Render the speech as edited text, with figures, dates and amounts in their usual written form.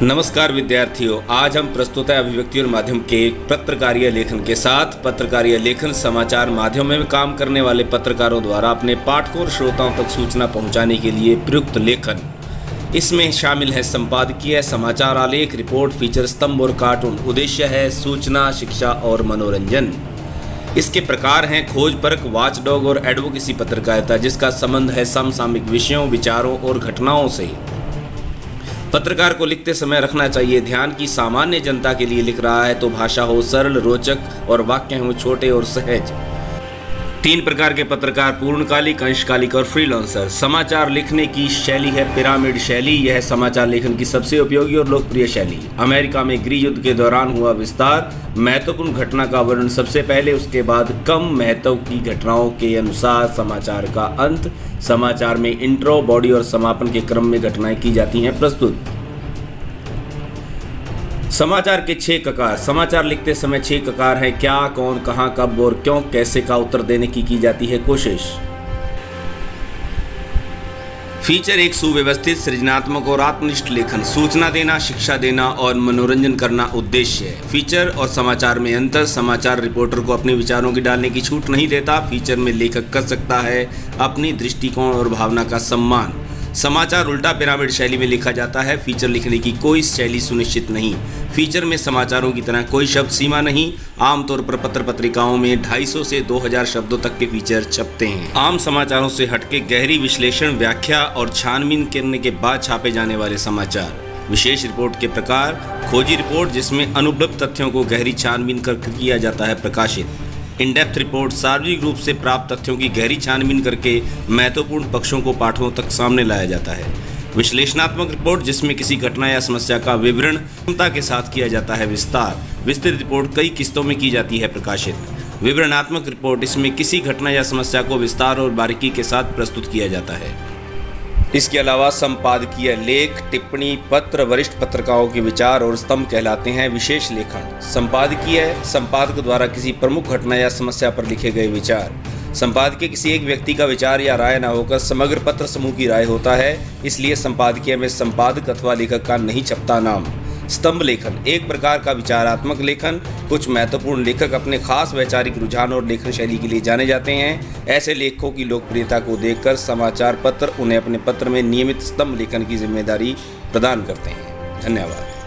नमस्कार विद्यार्थियों, आज हम प्रस्तुत है अभिव्यक्ति और माध्यम के पत्रकारीय लेखन के साथ। पत्रकारीय लेखन समाचार माध्यम में काम करने वाले पत्रकारों द्वारा अपने पाठकों और श्रोताओं तक सूचना पहुंचाने के लिए प्रयुक्त लेखन। इसमें शामिल है संपादकीय, समाचार आलेख, रिपोर्ट, फीचर स्तंभ और कार्टून। उद्देश्य है सूचना, शिक्षा और मनोरंजन। इसके प्रकार हैं खोजपरक, वॉचडॉग और एडवोकेसी पत्रकारिता, जिसका संबंध है समसामयिक विषयों, विचारों और घटनाओं से। पत्रकार को लिखते समय रखना चाहिए ध्यान कि सामान्य जनता के लिए लिख रहा है तो भाषा हो सरल, रोचक और वाक्य हों छोटे और सहज। 3 प्रकार के पत्रकार: पूर्णकालिक, अंशकालिक और फ्रीलांसर। समाचार लिखने की शैली है पिरामिड शैली। यह समाचार लेखन की सबसे उपयोगी और लोकप्रिय शैली। अमेरिका में गृह युद्ध के दौरान हुआ विस्तार, महत्वपूर्ण घटना का वर्णन सबसे पहले, उसके बाद कम महत्व की घटनाओं के अनुसार समाचार का अंत। समाचार में इंट्रो, बॉडी और समापन के क्रम में घटनाएं की जाती हैं प्रस्तुत। समाचार के 6 ककार। समाचार लिखते समय 6 ककार हैं: क्या, कौन, कहां, कब और क्यों, कैसे का उत्तर देने की जाती है कोशिश। फीचर एक सुव्यवस्थित, सृजनात्मक और आत्मनिष्ठ लेखन। सूचना देना, शिक्षा देना और मनोरंजन करना उद्देश्य है। फीचर और समाचार में अंतर: समाचार रिपोर्टर को अपने विचारों की डालने की छूट नहीं देता। फीचर में लेखक कर सकता है अपनी दृष्टिकोण और भावना का सम्मान। समाचार उल्टा पिरामिड शैली में लिखा जाता है। फीचर लिखने की कोई शैली सुनिश्चित नहीं। फीचर में समाचारों की तरह कोई शब्द सीमा नहीं। आमतौर पर पत्र पत्रिकाओं में 250 से 2000 शब्दों तक के फीचर छपते हैं। आम समाचारों से हटके गहरी विश्लेषण, व्याख्या और छानबीन करने के बाद छापे जाने वाले समाचार। विशेष रिपोर्ट के प्रकार: खोजी रिपोर्ट, जिसमें अनुपलब्ध तथ्यों को गहरी छानबीन कर किया जाता है प्रकाशित। इन डेप्थ रिपोर्ट, सार्वजनिक रूप से प्राप्त तथ्यों की गहरी छानबीन करके महत्वपूर्ण पक्षों को पाठकों तक सामने लाया जाता है। विश्लेषणात्मक रिपोर्ट, जिसमें किसी घटना या समस्या का विवरण क्षमता के साथ किया जाता है विस्तार। विस्तृत रिपोर्ट कई किस्तों में की जाती है प्रकाशित। विवरणात्मक रिपोर्ट, इसमें किसी घटना या समस्या को विस्तार और बारीकी के साथ प्रस्तुत किया जाता है। इसके अलावा संपादकीय लेख, टिप्पणी पत्र वरिष्ठ पत्रकारों के विचार और स्तंभ कहलाते हैं। विशेष लेखन: संपादकीय, संपादक द्वारा किसी प्रमुख घटना या समस्या पर लिखे गए विचार। संपादकीय किसी एक व्यक्ति का विचार या राय न होकर समग्र पत्र समूह की राय होता है, इसलिए संपादकीय में संपादक अथवा लेखक का नहीं छपता नाम। स्तंभ लेखन एक प्रकार का विचारात्मक लेखन। कुछ महत्वपूर्ण लेखक अपने खास वैचारिक रुझान और लेखन शैली के लिए जाने जाते हैं। ऐसे लेखकों की लोकप्रियता को देखकर समाचार पत्र उन्हें अपने पत्र में नियमित स्तंभ लेखन की जिम्मेदारी प्रदान करते हैं। धन्यवाद।